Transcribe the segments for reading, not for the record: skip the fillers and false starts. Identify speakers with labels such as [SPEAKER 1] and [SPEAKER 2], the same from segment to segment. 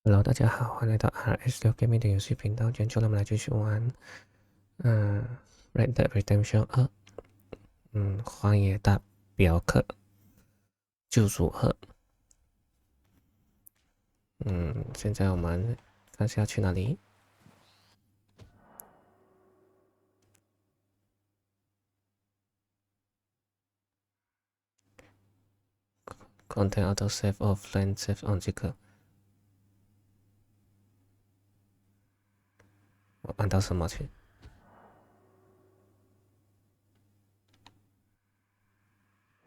[SPEAKER 1] Hello，大家好，欢迎来到 RS6 Gaming 的游戏频道。今天就让我们来继续玩，Red Dead Redemption 2，荒野大镖客救赎二。现在我们看是要去哪里？Content auto save offline save on 这个，我按到什么去？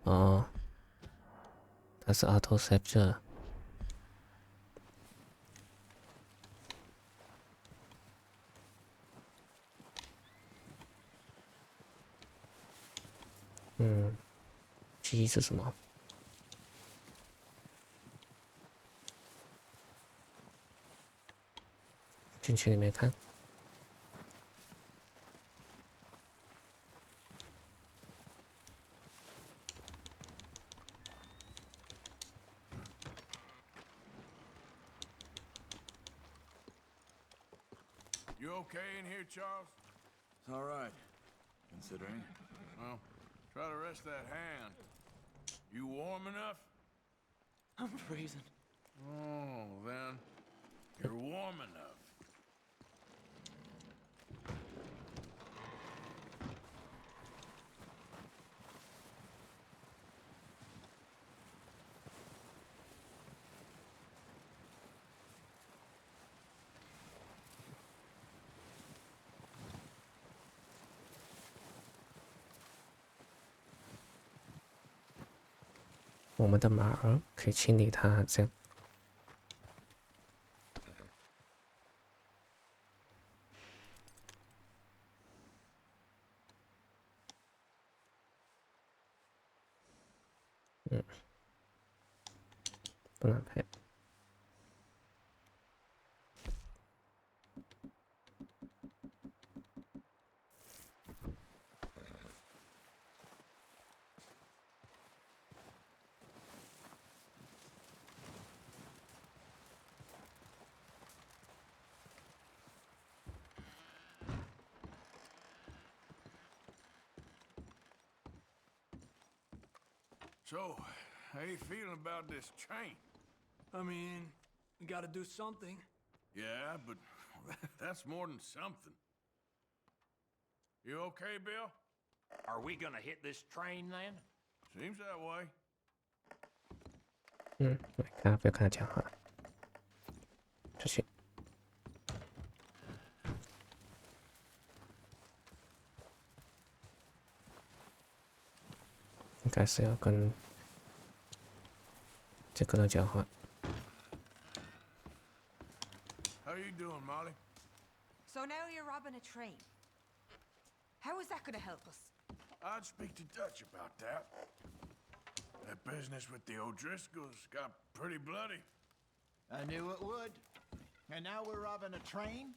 [SPEAKER 1] 哦，它是 auto save 这。G 是什么？进去里面看。
[SPEAKER 2] You okay in here, Charles?
[SPEAKER 3] It's all right, considering.
[SPEAKER 2] Well, try to rest that hand. You warm enough?
[SPEAKER 3] I'm freezing.
[SPEAKER 2] Oh, then you're warm enough.
[SPEAKER 1] 我们的马儿可以清理它，这样。不能配。
[SPEAKER 2] So, how you feeling about this train?
[SPEAKER 4] I mean, we gotta do something.
[SPEAKER 2] Yeah, but that's more than something. You okay, Bill?
[SPEAKER 5] Are we gonna hit this train then?
[SPEAKER 2] Seems that way.
[SPEAKER 1] 看不要跟他讲话，出去。应该是要跟这个人讲话。
[SPEAKER 2] How you doing, Molly?
[SPEAKER 6] So now you're robbing a train. How is that gonna help us?
[SPEAKER 2] I'd speak to Dutch about that. That business with the O'Driscolls got pretty bloody.
[SPEAKER 7] I knew it would. And now we're robbing a train?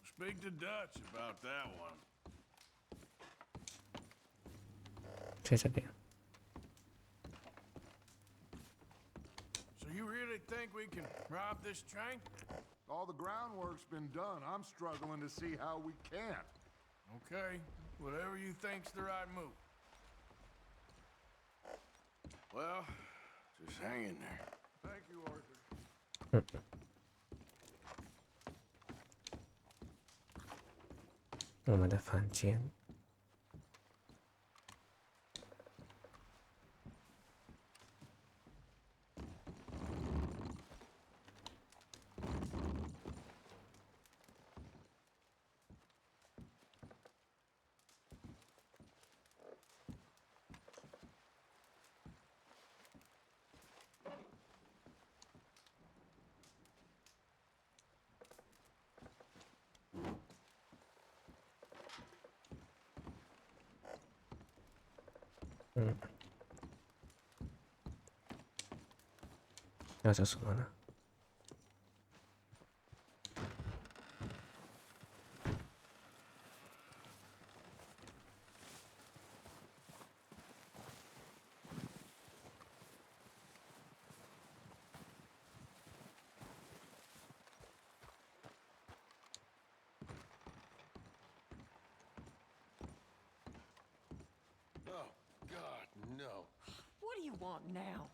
[SPEAKER 2] Speak to Dutch about that one.
[SPEAKER 1] 在这边。
[SPEAKER 2] So you really think we can rob this train?
[SPEAKER 8] All the groundwork's been done. I'm struggling to see how we can't.
[SPEAKER 2] Okay, whatever you think's the right move. Well, just hang in there.
[SPEAKER 8] Thank you, Arthur.
[SPEAKER 1] 我们的房间。要叫什么呢？
[SPEAKER 6] want now?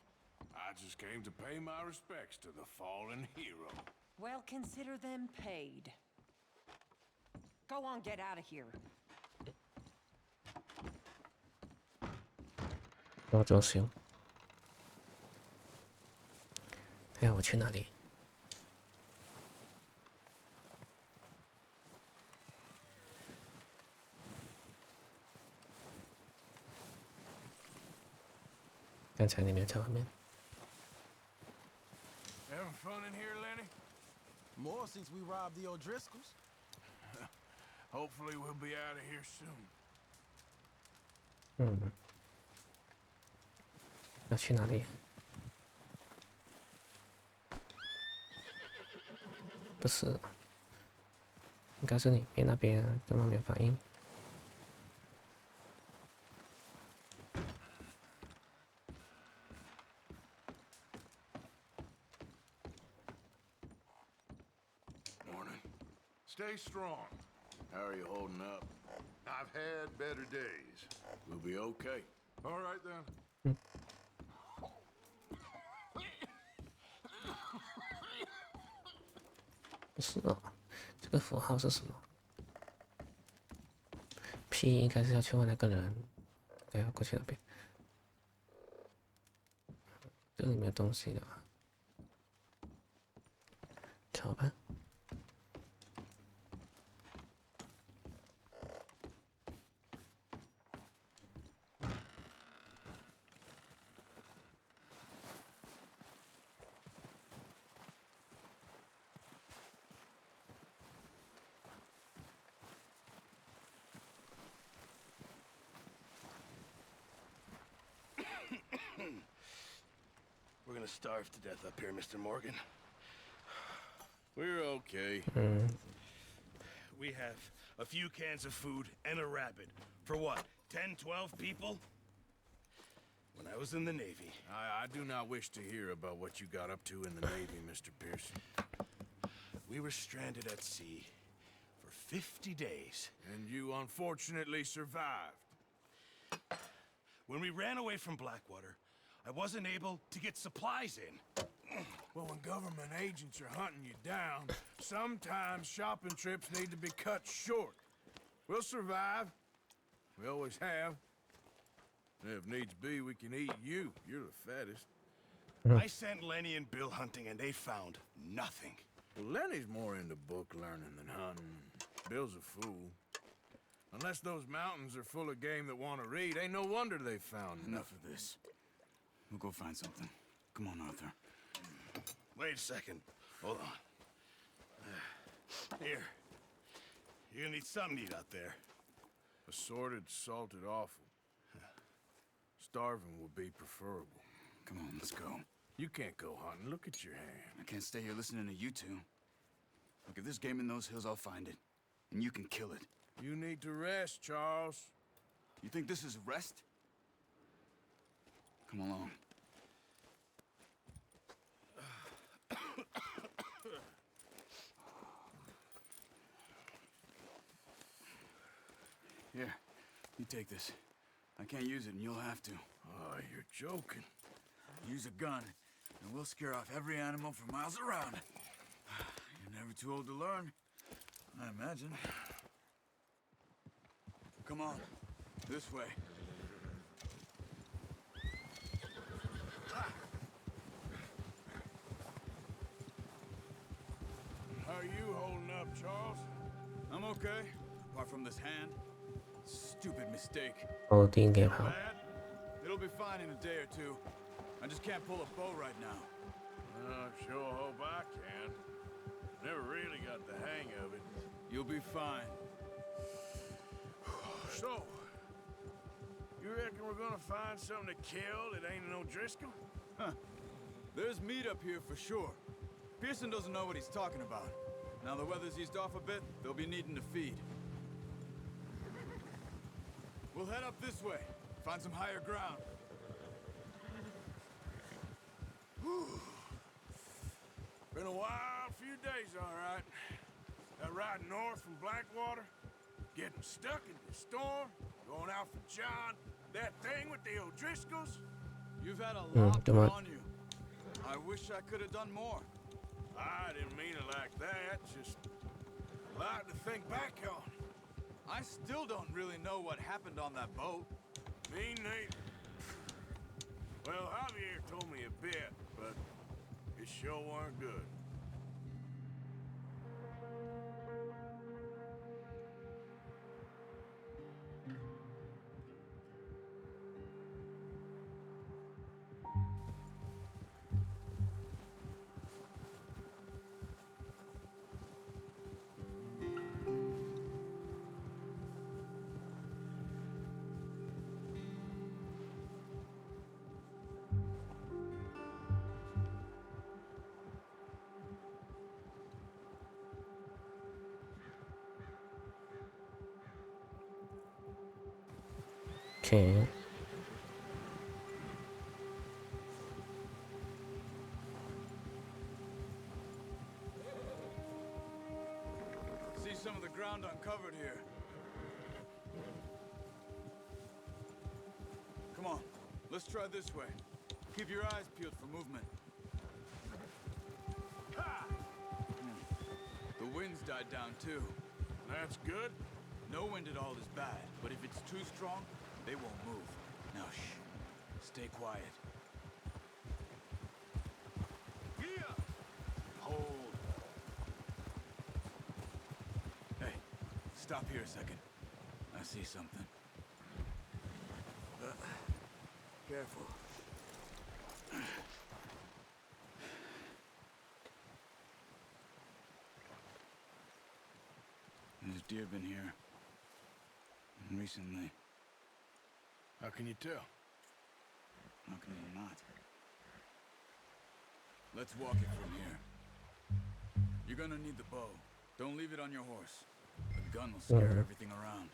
[SPEAKER 2] I just came to pay my respects to the fallen hero.
[SPEAKER 6] Well, consider them paid. Go on, get out of here.
[SPEAKER 1] 多装修。哎呀，我去哪里？刚才你没有在外面。
[SPEAKER 2] Having fun in here, Lenny?
[SPEAKER 7] More since we robbed the O'Driscolls.
[SPEAKER 2] Hopefully we'll be out of here soon.
[SPEAKER 1] 嗯。要去哪里？不是，应该是里面那边，怎么没有反应？
[SPEAKER 2] Morning.
[SPEAKER 8] Stay strong.
[SPEAKER 2] How are you holding up?
[SPEAKER 8] I've had better days.
[SPEAKER 2] We'll be okay.
[SPEAKER 8] All right then.
[SPEAKER 1] 不是哦，这个符号是什么 ？P 应该是要去问那个人，对，要过去那边。这里没有东西的吧？找吧。
[SPEAKER 9] We're gonna starve to death up here, Mr. Morgan.
[SPEAKER 2] We're okay.
[SPEAKER 9] We have a few cans of food and a rabbit. For what, 10, 12 people? When I was in the Navy...
[SPEAKER 2] I do not wish to hear about what you got up to in the Navy, Mr. Pearson.
[SPEAKER 9] We were stranded at sea for 50 days.
[SPEAKER 2] And you unfortunately survived.
[SPEAKER 9] When we ran away from Blackwater, I wasn't able to get supplies in.
[SPEAKER 2] Well, when government agents are hunting you down, sometimes shopping trips need to be cut short. We'll survive. We always have. And if needs be, we can eat you. You're the fattest.
[SPEAKER 9] I sent Lenny and Bill hunting, and they found nothing.
[SPEAKER 2] Well, Lenny's more into book learning than hunting. Bill's a fool. Unless those mountains are full of game that want to read, ain't no wonder they found
[SPEAKER 3] Enough of this. We'll go find something. Come on, Arthur.
[SPEAKER 9] Wait a second. Hold on. Here. You're gonna need something to eat out there.
[SPEAKER 2] Assorted, salted offal. Starving would be preferable.
[SPEAKER 3] Come on, let's go.
[SPEAKER 2] You can't go hunting. Look at your hand.
[SPEAKER 3] I can't stay here listening to you two. Look, if there's game in those hills, I'll find it. And you can kill it.
[SPEAKER 2] You need to rest, Charles.
[SPEAKER 3] You think this is rest? Come along. Here, you take this. I can't use it, and you'll have to.
[SPEAKER 2] Oh, you're joking.
[SPEAKER 3] Use a gun, and we'll scare off every animal for miles around. You're never too old to learn, I imagine. Come on, this way.
[SPEAKER 2] How are you holding up, Charles?
[SPEAKER 3] I'm okay, apart from this hand. Stupid mistake.
[SPEAKER 1] 哦，第一个好。
[SPEAKER 3] Bad? It'll be fine in a day or two. I just can't pull a bow right now.
[SPEAKER 2] I sure hope I can. Never really got the hang of it.
[SPEAKER 3] You'll be fine.
[SPEAKER 2] So, you reckon we're gonna find something to kill that ain't an O'Driscoll?
[SPEAKER 3] Huh. There's meat up here for sure. Pearson doesn't know what he's talking about. Now the weather's eased off a bit, they'll be needing to feed. We'll head up this way. Find some higher ground.
[SPEAKER 2] Whew. Been a wild few days, all right. That ride north from Blackwater, getting stuck in the storm, going out for John, that thing with the O'Driscolls.
[SPEAKER 3] You've had a
[SPEAKER 1] 嗯，
[SPEAKER 3] lot
[SPEAKER 1] 对
[SPEAKER 3] put
[SPEAKER 1] 吗？
[SPEAKER 3] on you. I wish I could have done more.
[SPEAKER 2] I didn't mean it like that. Just a lot to think back on.
[SPEAKER 3] I still don't really know what happened on that boat.
[SPEAKER 2] Me neither. Well, Javier told me a bit, but it sure weren't good.
[SPEAKER 1] OK，
[SPEAKER 3] See some of the ground uncovered here. Come on, let's try this way. Keep your eyes peeled for movement. The wind's died down too.
[SPEAKER 2] That's good.
[SPEAKER 3] No wind at all is bad, but if it's too strong, they won't move. Now shh. Stay quiet.
[SPEAKER 2] Yeah.
[SPEAKER 3] Hold. Hey, stop here a second. I see something. Careful. There's deer been here. Recently.
[SPEAKER 2] How can you tell?
[SPEAKER 3] How can you not? Let's walk it from here. You're gonna need the bow. Don't leave it on your horse. The gun will scare everything around.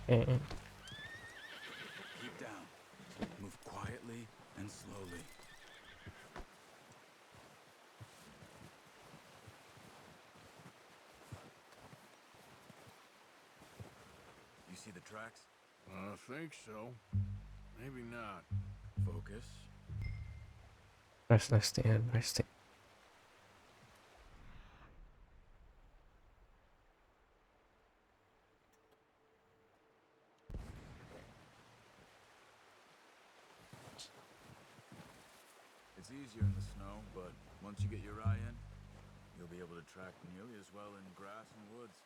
[SPEAKER 1] OK，
[SPEAKER 3] Keep down. Move quietly and slowly. You see the tracks?
[SPEAKER 2] I think so. Maybe not.
[SPEAKER 3] Focus.
[SPEAKER 1] resting.
[SPEAKER 3] It's easier in the snow, but once you get your eye in, you'll be able to track nearly as well in grass and woods.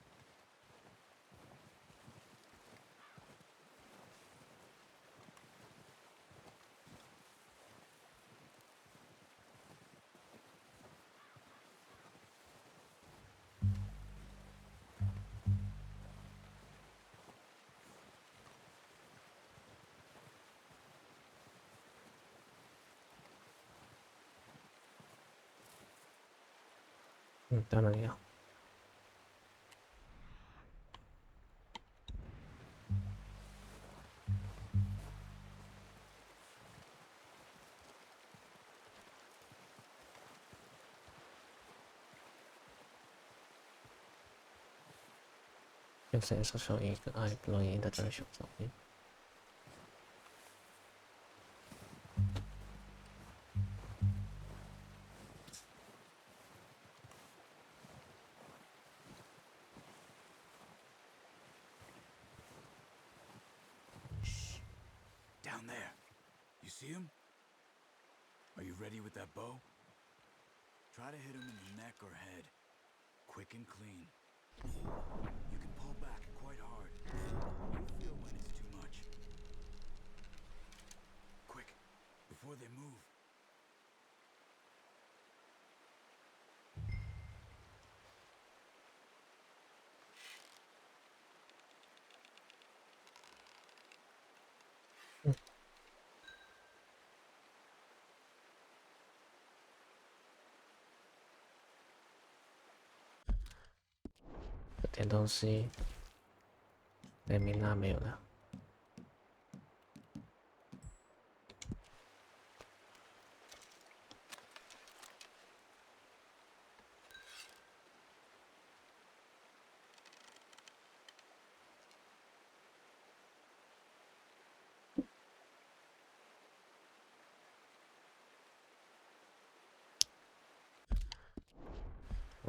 [SPEAKER 1] 当然要。现在手上一个爱不容易的这熊照片。
[SPEAKER 3] Down there. You see him? Are you ready with that bow? Try to hit him in the neck or head. Quick and clean. You can pull back quite hard. You'll feel when it's too much. Quick, before they move.
[SPEAKER 1] 有点东西，雷米娜没有了。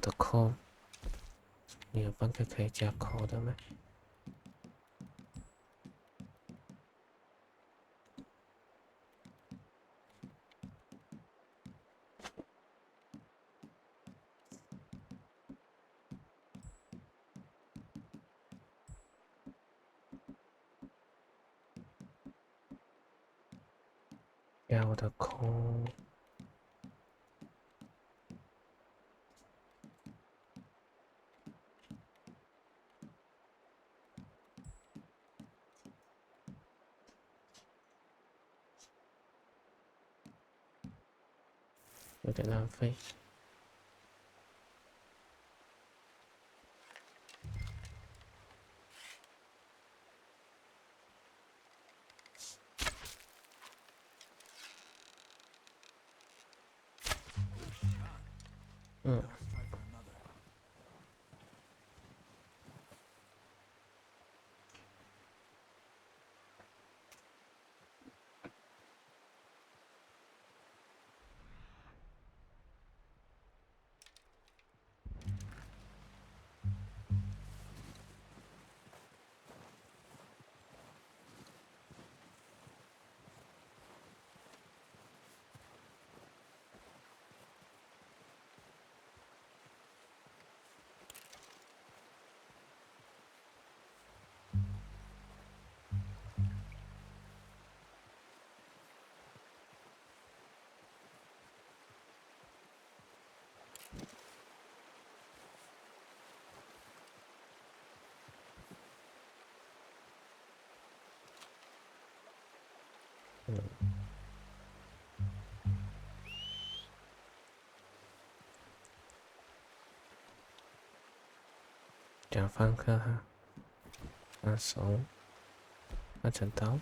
[SPEAKER 1] 我的扣，你有半个可以加扣的吗？加我的扣。有点浪费。嗯。讲放课哈，放手，换成刀。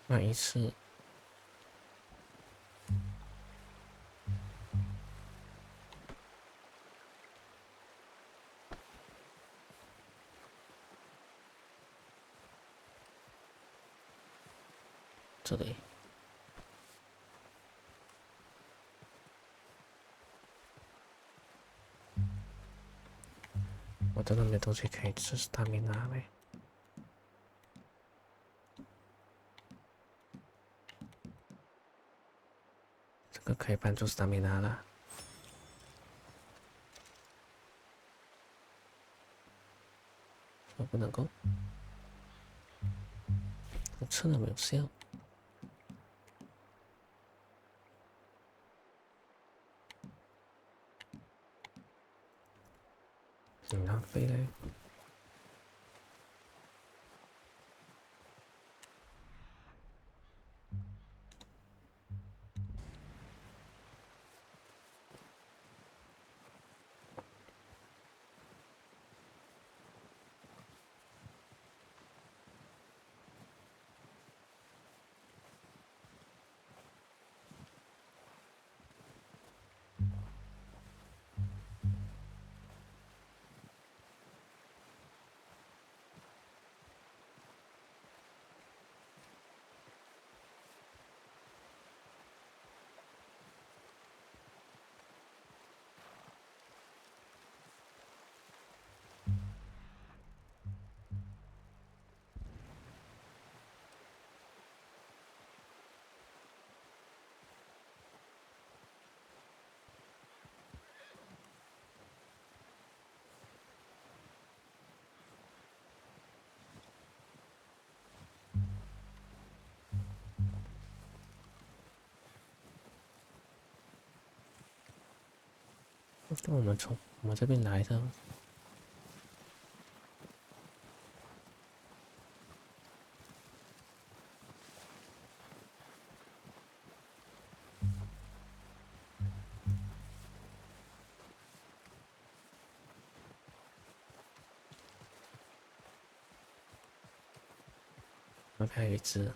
[SPEAKER 1] 那一次。这里，我真的没东西可以吃stamina嘞。这个可以帮助stamina了。我不能够，我吃了没有效。挺浪费嘞。我们从我们这边来的。那边还有一只。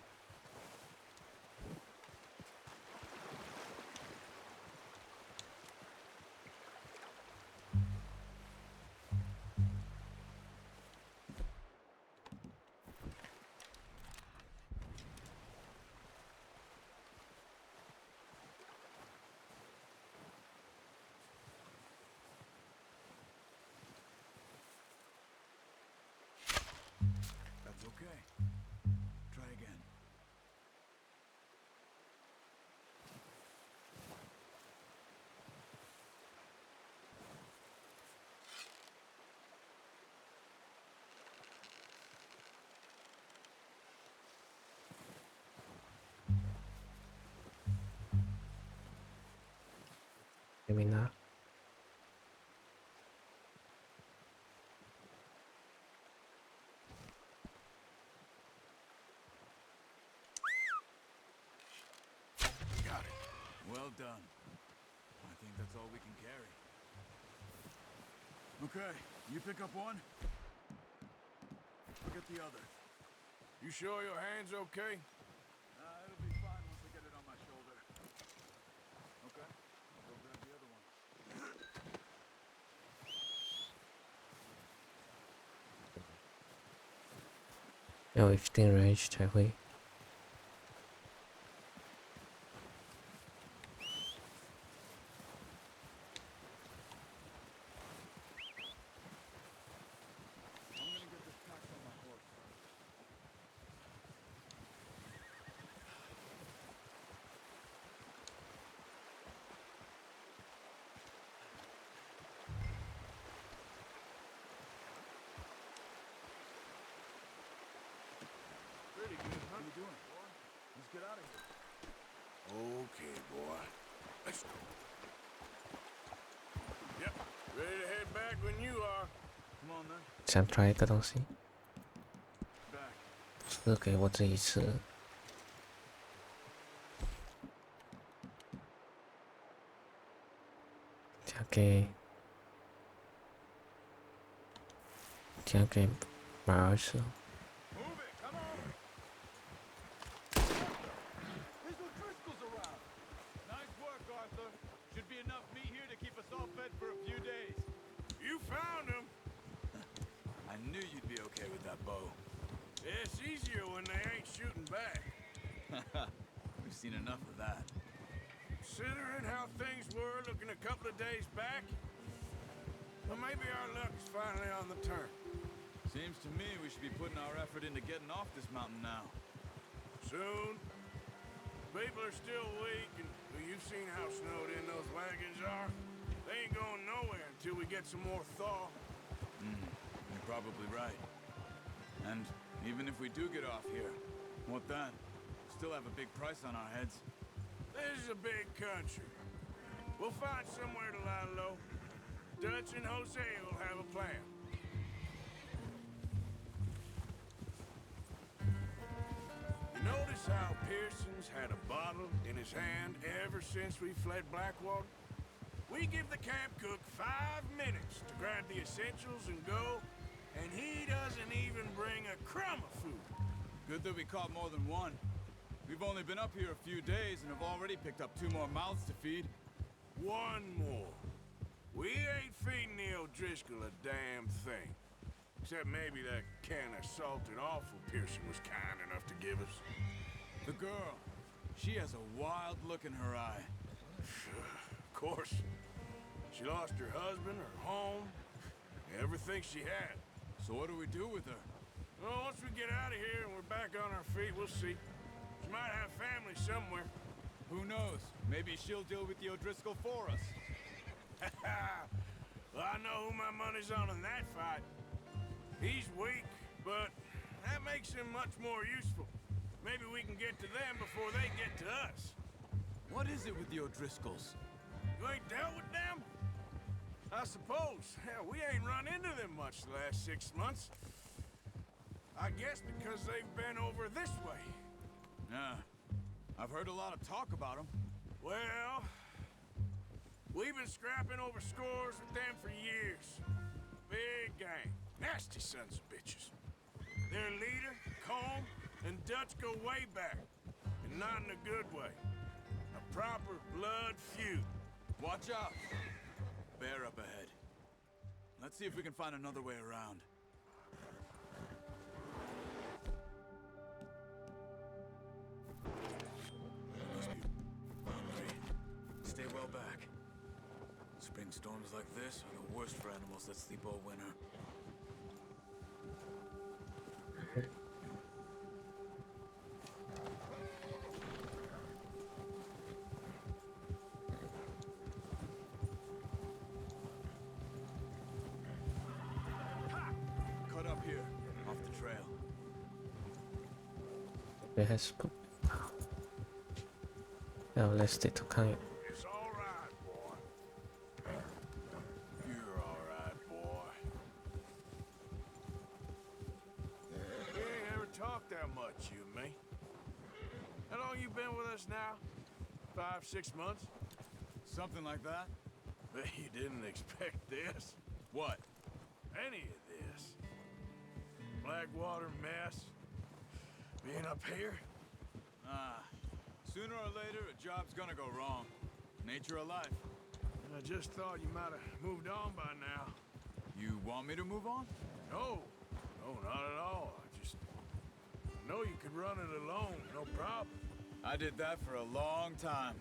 [SPEAKER 1] 你明啦。
[SPEAKER 2] Got it.
[SPEAKER 3] Well done. I think that's all we can carry. Okay, you pick up one. I'll get the other.
[SPEAKER 2] You sure your hand's okay?
[SPEAKER 3] It'll be fine once I get it on my shoulder. Okay, I'll go grab the other one.
[SPEAKER 1] 要有一定 range 才会。
[SPEAKER 3] I'm gonna get this packed on my horse.
[SPEAKER 2] Pretty good,
[SPEAKER 3] What
[SPEAKER 2] huh?
[SPEAKER 3] are you doing? Let's get out of here.
[SPEAKER 2] Okay, boy. Let's go. Yep. Ready to head back when you are.
[SPEAKER 3] Come on then.
[SPEAKER 1] 想 try 一个东西，
[SPEAKER 3] Back.
[SPEAKER 1] 这个给我自己吃。加给马儿吃。
[SPEAKER 2] Move it, come on.
[SPEAKER 3] There's no Driscolls around. Nice work, Arthur. Should be enough meat here to keep us all fed for a few days.
[SPEAKER 2] You found him.
[SPEAKER 3] I knew you'd be okay with that bow.
[SPEAKER 2] It's easier when they ain't shooting back.
[SPEAKER 3] We've seen enough of that.
[SPEAKER 2] Considering how things were looking a couple of days back, well, maybe our luck is finally on the turn.
[SPEAKER 3] Seems to me we should be putting our effort into getting off this mountain now.
[SPEAKER 2] Soon. People are still weak, and well, you've seen how snowed in those wagons are. They ain't going nowhere until we get some more thaw.
[SPEAKER 3] You're probably right. And even if we do get off here, what then? Still have a big price on our heads.
[SPEAKER 2] This is a big country. We'll find somewhere to lie low. Dutch and Jose will have a plan. You notice how Pearson's had a bottle in his hand ever since we fled Blackwater? We give the camp cook 5 minutes to grab the essentials and go, and he doesn't even bring a crumb of food.
[SPEAKER 3] Good that we caught more than one. We've only been up here a few days and have already picked up 2 more mouths to feed.
[SPEAKER 2] One more. We ain't feeding the O'Driscoll a damn thing. Except maybe that can of salted offal Pearson was kind enough to give us.
[SPEAKER 3] The girl. She has a wild look in her eye.
[SPEAKER 2] Of course. She lost her husband, her home, everything she had.
[SPEAKER 3] So what do we do with her?
[SPEAKER 2] Well, once we get out of here and we're back on our feet, we'll see. She might have family somewhere.
[SPEAKER 3] Who knows? Maybe she'll deal with the O'Driscoll for us.
[SPEAKER 2] Well, I know who my money's on in that fight. He's weak, but that makes him much more useful. Maybe we can get to them before they get to us.
[SPEAKER 3] What is it with the O'Driscolls?
[SPEAKER 2] You ain't dealt with them? I suppose. Hell, we ain't run into them much the last 6 months. I guess because they've been over this way.
[SPEAKER 3] Yeah. I've heard a lot of talk about them.
[SPEAKER 2] Well, we've been scrapping over scores with them for years. Big gang. Nasty sons of bitches. Their leader, Combe, and Dutch go way back. And not in a good way. A proper blood feud.
[SPEAKER 3] Watch out! Bear up ahead. Let's see if we can find another way around. Must be hungry. Stay well back. Spring storms like this are the worst for animals that sleep all winter. Cut up here, off the trail.
[SPEAKER 1] 这还是不要 let's stick to 看
[SPEAKER 2] It's all right, boy. us now? 5, 6 months?
[SPEAKER 3] Something like that?
[SPEAKER 2] Bet you didn't expect this.
[SPEAKER 3] What?
[SPEAKER 2] Any of this. Blackwater mess. Being up here?
[SPEAKER 3] Sooner or later, a job's gonna go wrong. Nature of life.
[SPEAKER 2] I just thought you might have moved on by now.
[SPEAKER 3] You want me to move on?
[SPEAKER 2] No. No, not at all. I know you could run it alone, no problem.
[SPEAKER 3] I did that for a long time.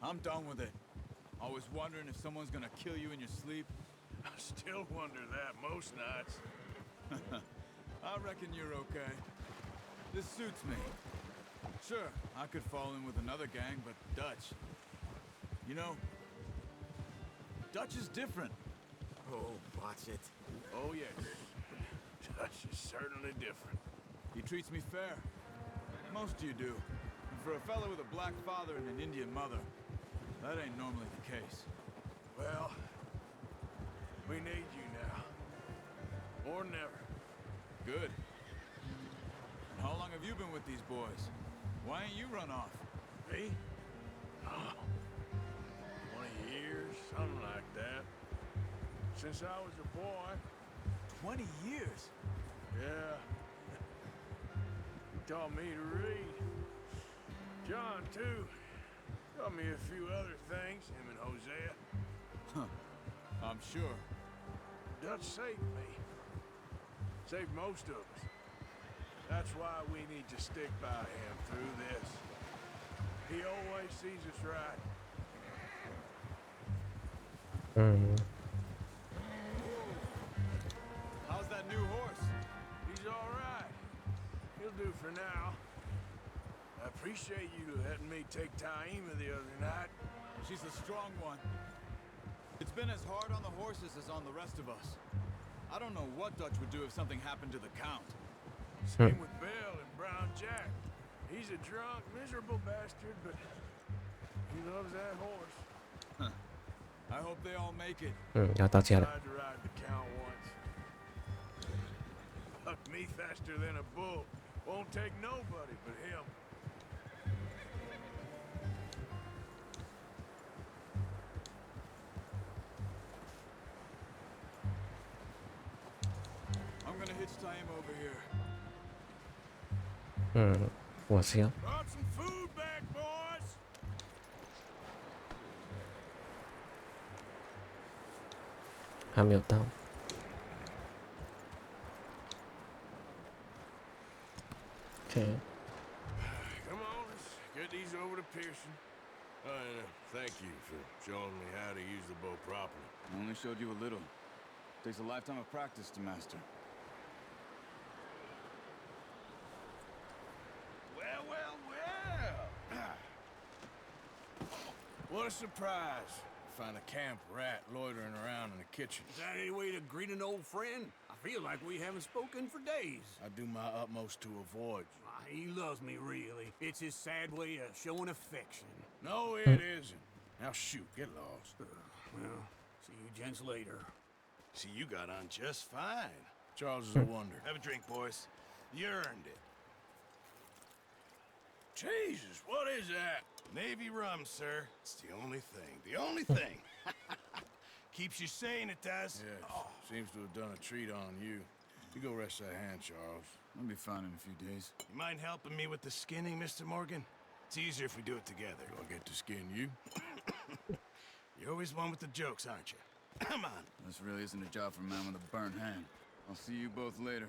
[SPEAKER 3] I'm done with it. Always wondering if someone's gonna kill you in your sleep.
[SPEAKER 2] I still wonder that most nights.
[SPEAKER 3] I reckon you're okay. This suits me. Sure, I could fall in with another gang, but Dutch... You know, Dutch is different.
[SPEAKER 2] Oh, watch it. Oh, yes. Dutch is certainly different.
[SPEAKER 3] He treats me fair. Most of you do. And for a fella with a black father and an Indian mother, that ain't normally the case.
[SPEAKER 2] Well, we need you now. Or never.
[SPEAKER 3] Good. And how long have you been with these boys? Why ain't you run off?
[SPEAKER 2] Me? Oh, 20 years, something like that. Since I was a boy.
[SPEAKER 3] 20 years?
[SPEAKER 2] Yeah. He taught me to read. John, too. Taught me a few other things, him and Hosea.
[SPEAKER 3] Huh. I'm sure.
[SPEAKER 2] Dutch saved me. Saved most of us. That's why we need to stick by him through this. He always sees us right.
[SPEAKER 3] How's that new horse?
[SPEAKER 2] He's all right. He'll do for now. I appreciate you letting me take Taima the other night.
[SPEAKER 3] She's a strong one. It's been as hard on the horses as on the rest of us. I don't know what Dutch would do if something happened to the Count.
[SPEAKER 2] Same with Bill and Brown Jack. He's a drunk, miserable bastard, but he loves that horse.
[SPEAKER 3] I hope they all make it.
[SPEAKER 1] 要道歉了。
[SPEAKER 2] Tried to ride the Count once. Bucked me faster than a bull. Won't take nobody but him.
[SPEAKER 3] I'm gonna hitch time over here.
[SPEAKER 1] 我行。
[SPEAKER 2] Brought some food back, boys.
[SPEAKER 1] 还没有到。Okay.
[SPEAKER 2] Come on, let's get these over to Pearson. And thank you for showing me how to use the bow properly.
[SPEAKER 3] I only showed you a little. Takes a lifetime of practice to master.
[SPEAKER 2] Well, well, well. What a surprise. Find a camp rat loitering around in the kitchen.
[SPEAKER 5] Is that any way to greet an old friend? I feel like we haven't spoken for days.
[SPEAKER 2] I do my utmost to avoid you.
[SPEAKER 5] He loves me, really. It's his sad way of showing affection.
[SPEAKER 2] No, it isn't. Now shoot, get lost.
[SPEAKER 5] Well, see you gents later.
[SPEAKER 9] See, you got on just fine.
[SPEAKER 2] Charles is a wonder.
[SPEAKER 9] Have a drink, boys. You earned it.
[SPEAKER 2] Jesus, what is that?
[SPEAKER 9] Navy rum, sir. It's the only thing. The only thing. Keeps you sane, it does.
[SPEAKER 2] Yeah, seems to have done a treat on you. You go rest that hand, Charles.
[SPEAKER 3] I'll be fine in a few days.
[SPEAKER 9] You mind helping me with the skinning, Mr. Morgan? It's easier if we do it together.
[SPEAKER 2] Do I get to skin you?
[SPEAKER 9] You're always one with the jokes, aren't you? Come on.
[SPEAKER 3] This really isn't a job for a man with a burnt hand. I'll see you both later.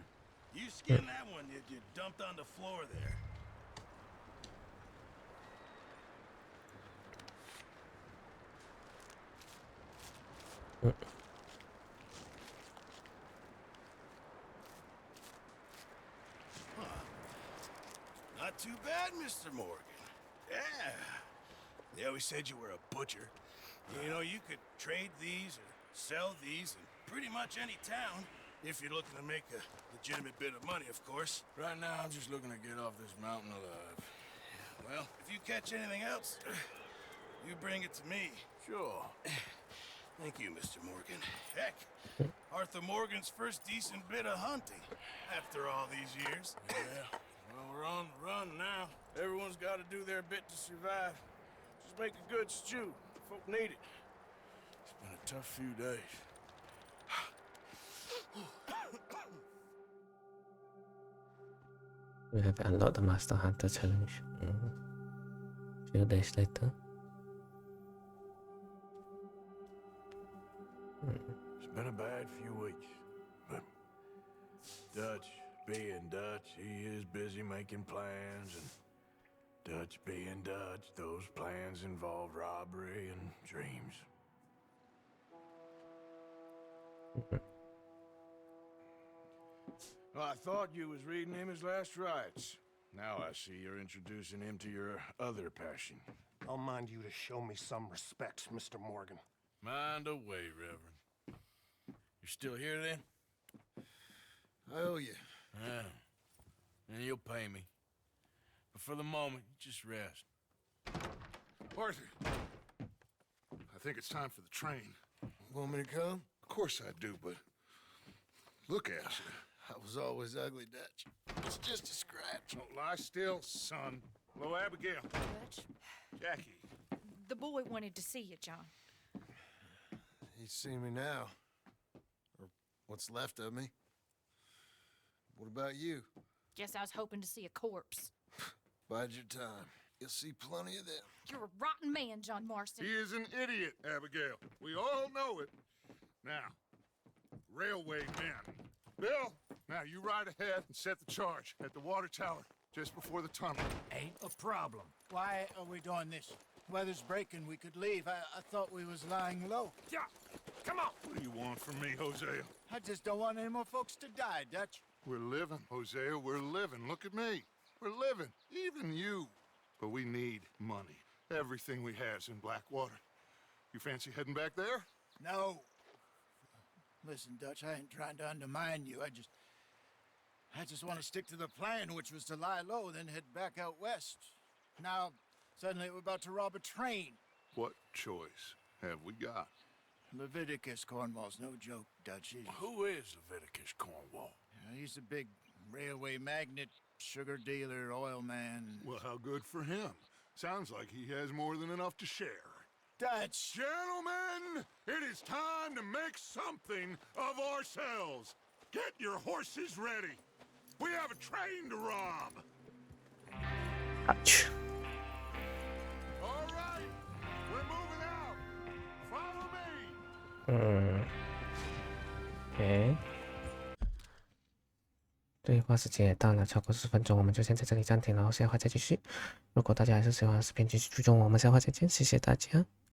[SPEAKER 9] You skin that one you dumped on the floor there. Not too bad, Mr. Morgan. Yeah. They always said you were a butcher. You know, you could trade these or sell these in pretty much any town, if you're looking to make a legitimate bit of money, of course.
[SPEAKER 2] Right now, I'm just looking to get off this mountain alive.
[SPEAKER 9] Well, if you catch anything else, you bring it to me.
[SPEAKER 2] Sure.
[SPEAKER 9] Thank you, Mr. Morgan. Heck, Arthur Morgan's first decent bit of hunting after all these years.
[SPEAKER 2] Yeah. Well, we're on the run now. Everyone's got to do their bit to survive. Just make a good stew. Folk need it. It's been a tough few days.
[SPEAKER 1] We have unlocked the Master Hunter challenge. Few days later.
[SPEAKER 2] It's been a bad few weeks, but Dutch being Dutch, he is busy making plans, and Dutch being Dutch, those plans involve robbery and dreams. Well, I thought you was reading him his last rites. Now I see you're introducing him to your other passion.
[SPEAKER 8] I'll mind you to show me some respect, Mr. Morgan.
[SPEAKER 2] Mind away, Reverend. You're still here, then? I owe you. Yeah. And you'll pay me. But for the moment, just rest.
[SPEAKER 8] Arthur, I think it's time for the train.
[SPEAKER 2] Want me to come?
[SPEAKER 8] Of course I do, but look at you.
[SPEAKER 2] I was always ugly, Dutch. It's just a scratch.
[SPEAKER 8] Don't lie still, son. Hello, Abigail.
[SPEAKER 10] Dutch,
[SPEAKER 8] Jackie.
[SPEAKER 10] the boy wanted to see you, John.
[SPEAKER 2] He's seen me now. Or what's left of me. What about you?
[SPEAKER 10] Guess I was hoping to see a corpse.
[SPEAKER 2] Bide your time. You'll see plenty of them.
[SPEAKER 10] You're a rotten man, John Marston.
[SPEAKER 8] He is an idiot, Abigail. We all know it. Now, railway men. Bill, now you ride ahead and set the charge at the water tower just before the tunnel.
[SPEAKER 7] Ain't a problem. Why are we doing this? Weather's breaking. We could leave. I thought we was lying low.
[SPEAKER 8] Yeah, come on. What do you want from me, Hosea?
[SPEAKER 7] I just don't want any more folks to die, Dutch.
[SPEAKER 8] We're living, Hosea. We're living. Look at me. We're living. Even you. But we need money. Everything we has in Blackwater. You fancy heading back there?
[SPEAKER 7] No. Listen, Dutch, I ain't trying to undermine you. I just want to stick to the plan, which was to lie low, then head back out west. Now, suddenly we're about to rob a train.
[SPEAKER 8] What choice have we got?
[SPEAKER 7] Leviticus Cornwall's no joke, Dutch.
[SPEAKER 2] Who is Leviticus Cornwall?
[SPEAKER 7] He's a big railway magnate, sugar dealer, oil man.
[SPEAKER 8] Well, how good for him. Sounds like he has more than enough to share.
[SPEAKER 7] Dutch!
[SPEAKER 8] Gentlemen, it is time to make something of ourselves. Get your horses ready. We have a train to rob.
[SPEAKER 1] Ouch.
[SPEAKER 8] All right, we're moving out. Follow me.
[SPEAKER 1] OK。对话时间也到了，超过10分钟，我们就先在这里暂停，然后下回再继续。如果大家还是喜欢视频，继续追踪我们，下回再见，谢谢大家。